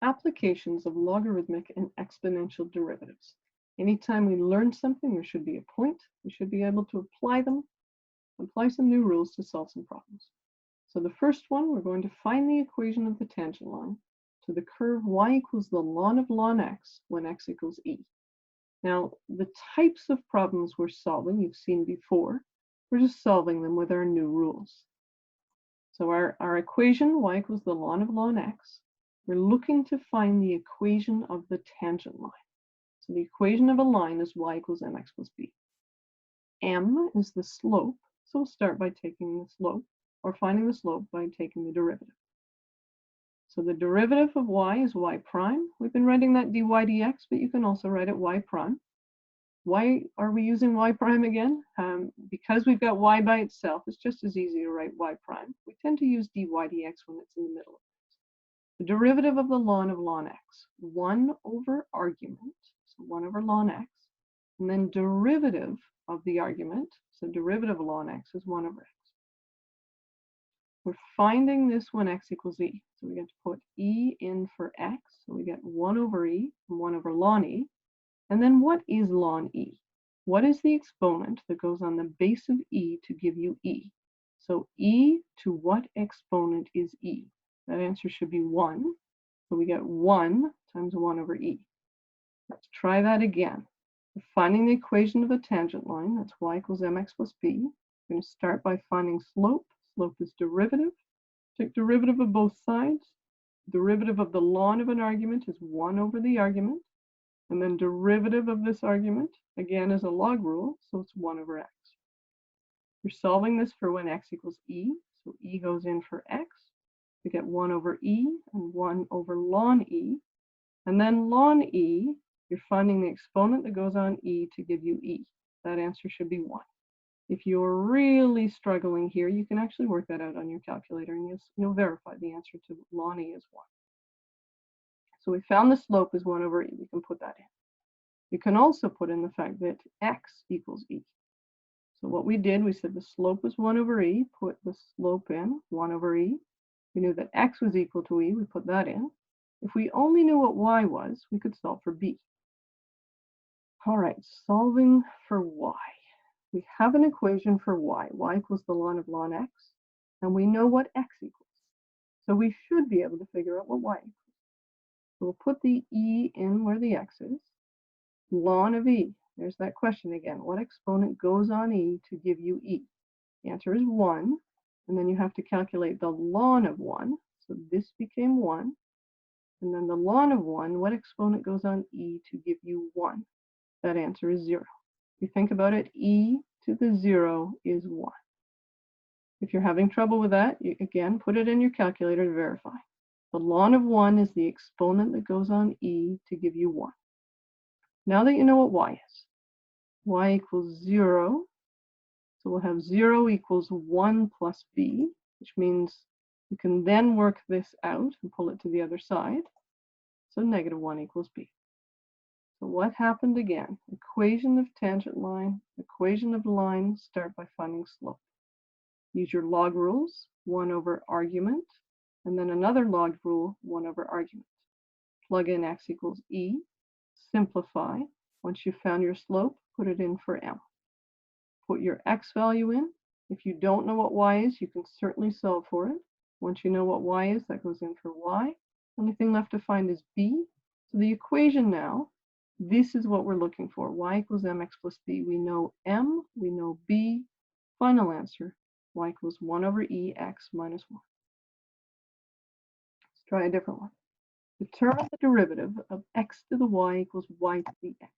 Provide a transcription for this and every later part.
applications of logarithmic and exponential derivatives. Anytime we learn something, there should be a point. We should be able to apply some new rules to solve some problems. So the first one, we're going to find the equation of the tangent line to the curve y equals the ln of ln x when x equals e. Now, the types of problems we're solving, you've seen before, we're just solving them with our new rules. So our equation, y equals the ln of ln x, we're looking to find the equation of the tangent line. So the equation of a line is y equals mx plus b. M is the slope, so we'll start by taking the slope, or finding the slope by taking the derivative. So the derivative of y is y prime. We've been writing that dy dx, but you can also write it y prime. Why are we using y prime again? Because we've got y by itself, it's just as easy to write y prime. We tend to use dy dx when it's in the middle of it. The derivative of the ln of ln x, 1 over argument, so 1 over ln x, and then derivative of the argument, so derivative of ln x is 1 over x. We're finding this when x equals e, so we get to put e in for x, so we get 1 over e and 1 over ln e. And then what is ln e? What is the exponent that goes on the base of e to give you e? So e to what exponent is e? That answer should be 1. So we get 1 times 1 over e. Let's try that again. We're finding the equation of a tangent line. That's y equals mx plus b. We're going to start by finding slope. Slope is derivative. Take derivative of both sides. Derivative of the ln of an argument is 1 over the argument. And then derivative of this argument, again, is a log rule, so it's 1 over x. We're solving this for when x equals e, so e goes in for x. We get 1 over e and 1 over ln e. And then ln e, you're finding the exponent that goes on e to give you e. That answer should be 1. If you're really struggling here, you can actually work that out on your calculator and you'll verify the answer to ln e is 1. So we found the slope is 1 over e. We can put that in. You can also put in the fact that x equals e. So what we did, we said the slope was 1 over e, put the slope in, 1 over e. We knew that x was equal to e, we put that in. If we only knew what y was, we could solve for b. All right, solving for y. We have an equation for y. Y equals the ln of ln x, and we know what x equals. So we should be able to figure out what y equals. So we'll put the e in where the x is. Ln of e, there's that question again. What exponent goes on e to give you e? The answer is 1, and then you have to calculate the ln of 1. So this became 1, and then the ln of 1, what exponent goes on e to give you 1? That answer is 0. If you think about it, e to the 0 is 1. If you're having trouble with that, you again put it in your calculator to verify. The ln of 1 is the exponent that goes on e to give you 1. Now that you know what y is, y equals 0, so we'll have 0 equals 1 plus b, which means you can then work this out and pull it to the other side. So negative 1 equals b. So what happened again? Equation of tangent line, equation of line, start by finding slope. Use your log rules, 1 over argument, and then another log rule, 1 over argument. Plug in x equals e, simplify. Once you've found your slope, put it in for m. Put your x value in. If you don't know what y is, you can certainly solve for it. Once you know what y is, that goes in for y. Only thing left to find is b. So the equation now, this is what we're looking for. Y equals mx plus b. We know m, we know b. Final answer, y equals 1 over e x minus 1. Let's try a different one. Determine the derivative of x to the y equals y to the x.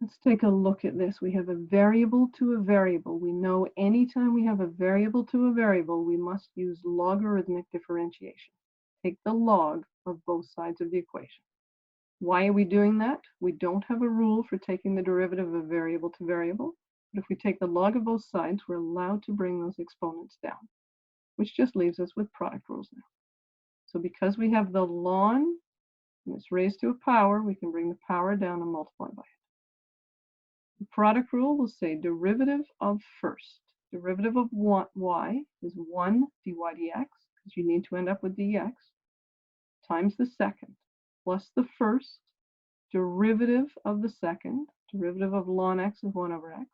Let's take a look at this. We have a variable to a variable. We know anytime we have a variable to a variable, we must use logarithmic differentiation. Take the log of both sides of the equation. Why are we doing that? We don't have a rule for taking the derivative of variable to variable, but if we take the log of both sides, we're allowed to bring those exponents down, which just leaves us with product rules now. So because we have the ln, and it's raised to a power, we can bring the power down and multiply by it. The product rule will say derivative of first. Derivative of y is 1 dy dx, because you need to end up with dx, times the second plus the first derivative of the second, derivative of ln x is 1 over x.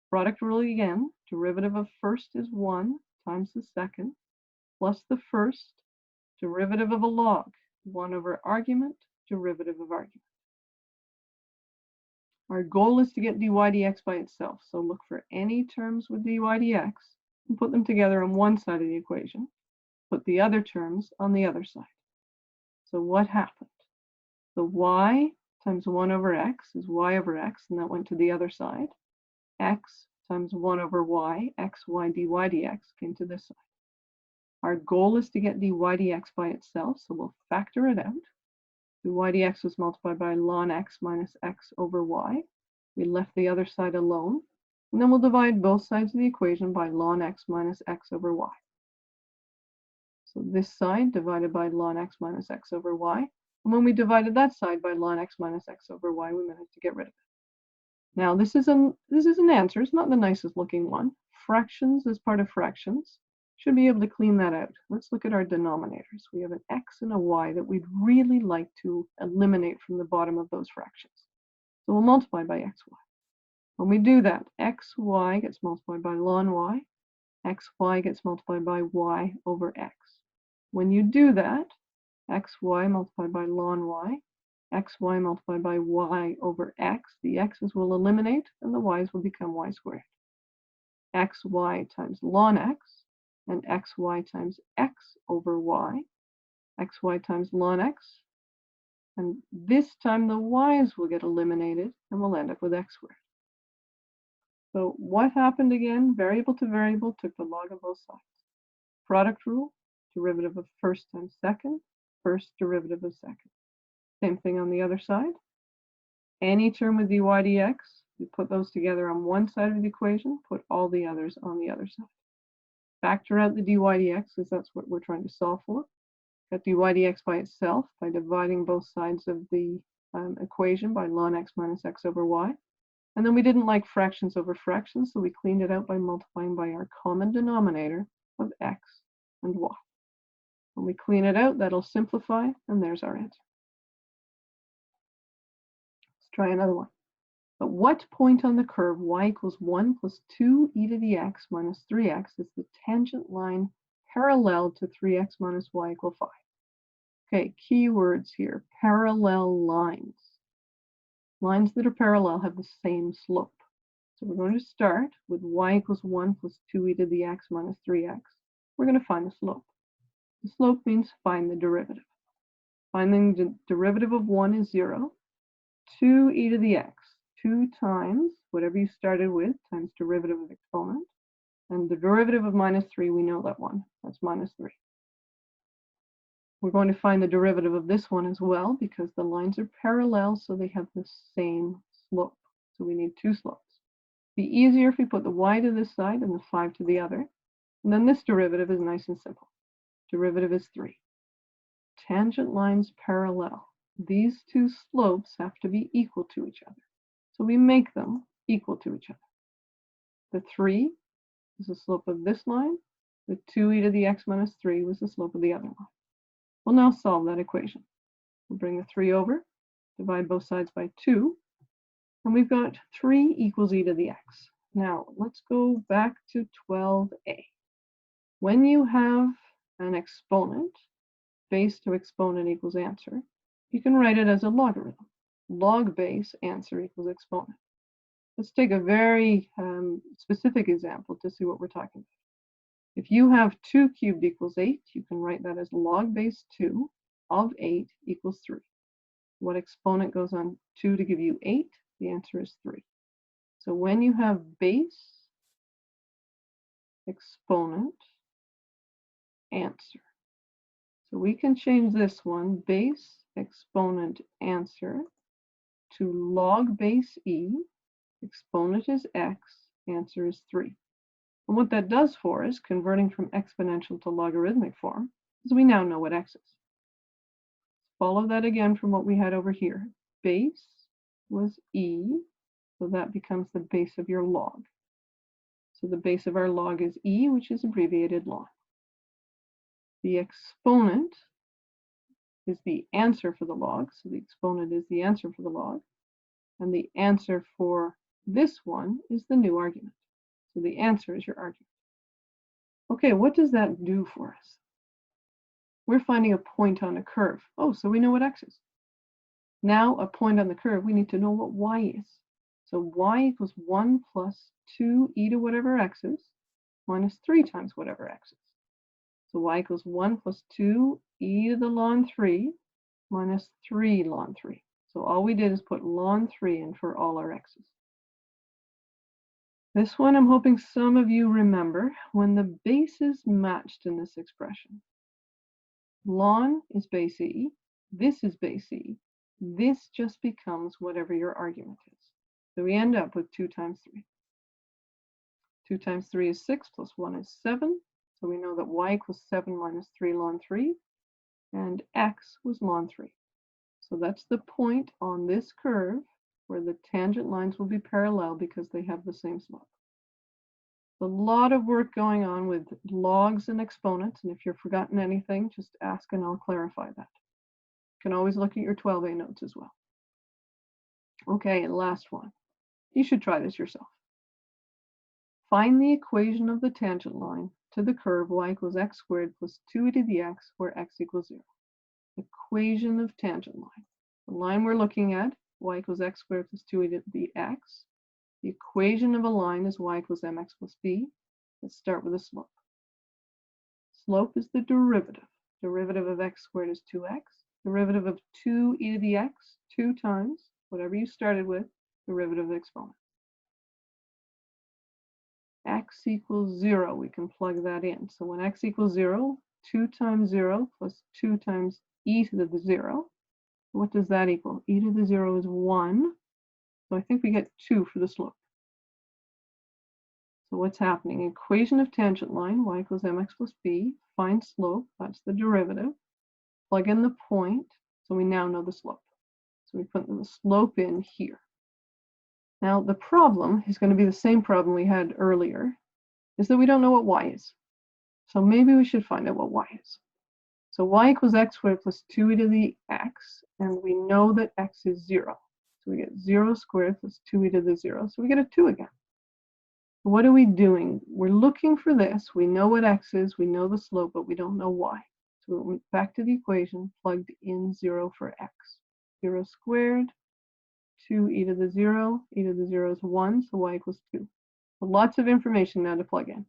Product rule again, derivative of first is 1 times the second plus the first derivative of a log, 1 over argument, derivative of argument. Our goal is to get dy dx by itself, so look for any terms with dy dx and put them together on one side of the equation, put the other terms on the other side. So what happened? The y times 1 over x is y over x, and that went to the other side. X times 1 over y, xy dy dx, came to this side. Our goal is to get dy dx by itself, so we'll factor it out. dy dx was multiplied by ln x minus x over y. We left the other side alone, and then we'll divide both sides of the equation by ln x minus x over y. So this side divided by ln x minus x over y, and when we divided that side by ln x minus x over y, we managed to get rid of it. Now this is an answer. It's not the nicest looking one. Fractions as part of fractions. Should be able to clean that out. Let's look at our denominators. We have an x and a y that we'd really like to eliminate from the bottom of those fractions. So we'll multiply by xy. When we do that, xy gets multiplied by ln y, xy gets multiplied by y over x. When you do that, xy multiplied by ln y, xy multiplied by y over x, the x's will eliminate and the y's will become y squared. Xy times ln x, and xy times x over y, xy times ln x, and this time the y's will get eliminated and we'll end up with x squared. So what happened again? Variable to variable took the log of both sides. Product rule, derivative of first times second, first derivative of second. Same thing on the other side. Any term with dy dx, we put those together on one side of the equation, put all the others on the other side. Factor out the dy dx because that's what we're trying to solve for. Got dy dx by itself by dividing both sides of the equation by ln x minus x over y. And then we didn't like fractions over fractions, so we cleaned it out by multiplying by our common denominator of x and y. When we clean it out, that'll simplify, and there's our answer. Let's try another one. At what point on the curve y equals 1 plus 2e to the x minus 3x is the tangent line parallel to 3x minus y equal 5? Okay, keywords here, parallel lines. Lines that are parallel have the same slope. So we're going to start with y equals 1 plus 2e to the x minus 3x. We're going to find the slope. The slope means find the derivative. Finding the derivative of 1 is 0. 2e to the x. 2 times whatever you started with times derivative of exponent. And the derivative of minus 3, we know that one. That's minus 3. We're going to find the derivative of this one as well because the lines are parallel, so they have the same slope. So we need two slopes. It'd be easier if we put the y to this side and the 5 to the other. And then this derivative is nice and simple. Derivative is 3. Tangent lines parallel. These two slopes have to be equal to each other. So we make them equal to each other. The 3 is the slope of this line. The 2e to the x minus 3 was the slope of the other line. We'll now solve that equation. We'll bring the 3 over, divide both sides by 2, and we've got 3 equals e to the x. Now, let's go back to 12a. When you have an exponent, base to exponent equals answer, you can write it as a logarithm. Log base, answer equals exponent. Let's take a very specific example to see what we're talking about. If you have 2 cubed equals 8, you can write that as log base 2 of 8 equals 3. What exponent goes on 2 to give you 8? The answer is 3. So when you have base, exponent, answer. So we can change this one, base, exponent, answer, to log base e, exponent is x, answer is 3. And what that does for us, converting from exponential to logarithmic form, is we now know what x is. Follow that again from what we had over here. Base was e, so that becomes the base of your log. So the base of our log is e, which is abbreviated log. The exponent is the answer for the log, so the exponent is the answer for the log, and the answer for this one is the new argument. So the answer is your argument. Okay, what does that do for us? We're finding a point on a curve. Oh, so we know what x is. Now a point on the curve, we need to know what y is. So y equals 1 plus 2e to whatever x is, minus 3 times whatever x is. So y equals 1 plus 2e to the ln 3 minus 3 ln 3. So all we did is put ln 3 in for all our x's. This one I'm hoping some of you remember when the bases matched in this expression. Ln is base e, this is base e, this just becomes whatever your argument is. So we end up with 2 times 3. 2 times 3 is 6, plus 1 is 7. So we know that y equals 7 minus 3 ln 3, and x was ln 3. So that's the point on this curve where the tangent lines will be parallel because they have the same slope. A lot of work going on with logs and exponents, and if you've forgotten anything, just ask and I'll clarify that. You can always look at your 12A notes as well. Okay, and last one. You should try this yourself. Find the equation of the tangent line to the curve y equals x squared plus 2e to the x, where x equals 0. Equation of tangent line. The line we're looking at, y equals x squared plus 2e to the x. The equation of a line is y equals mx plus b. Let's start with a slope. Slope is the derivative. Derivative of x squared is 2x. Derivative of 2e to the x, 2 times, whatever you started with, derivative of the exponent. X equals 0, we can plug that in. So when x equals 0, 2 times 0 plus 2 times e to the 0. What does that equal? E to the 0 is 1. So I think we get 2 for the slope. So what's happening? Equation of tangent line, y equals mx plus b. Find slope, that's the derivative. Plug in the point, so we now know the slope. So we put the slope in here. Now the problem is going to be the same problem we had earlier, is that we don't know what y is. So maybe we should find out what y is. So y equals x squared plus 2e to the x, and we know that x is 0. So we get 0 squared plus 2e to the 0, so we get a 2 again. What are we doing? We're looking for this. We know what x is, we know the slope, but we don't know y. So we went back to the equation, plugged in 0 for x. 0 squared, 2e to the 0, e to the 0 is 1, so y equals 2. So lots of information now to plug in.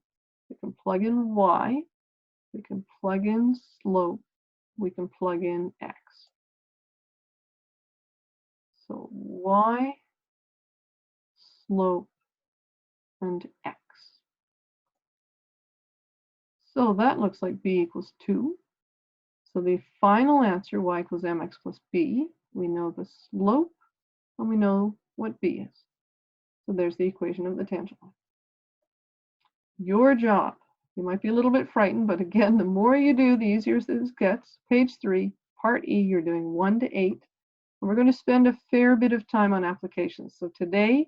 We can plug in y, we can plug in slope, we can plug in x. So y, slope, and x. So that looks like b equals 2. So the final answer, y equals mx plus b, we know the slope, and we know what b is. So there's the equation of the tangent line. Your job, you might be a little bit frightened, but again, the more you do, the easier this gets. Page 3, part E, you're doing 1 to 8. And we're going to spend a fair bit of time on applications. So today,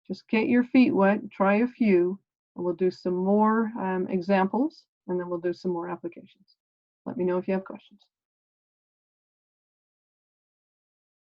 just get your feet wet, try a few, and we'll do some more examples, and then we'll do some more applications. Let me know if you have questions.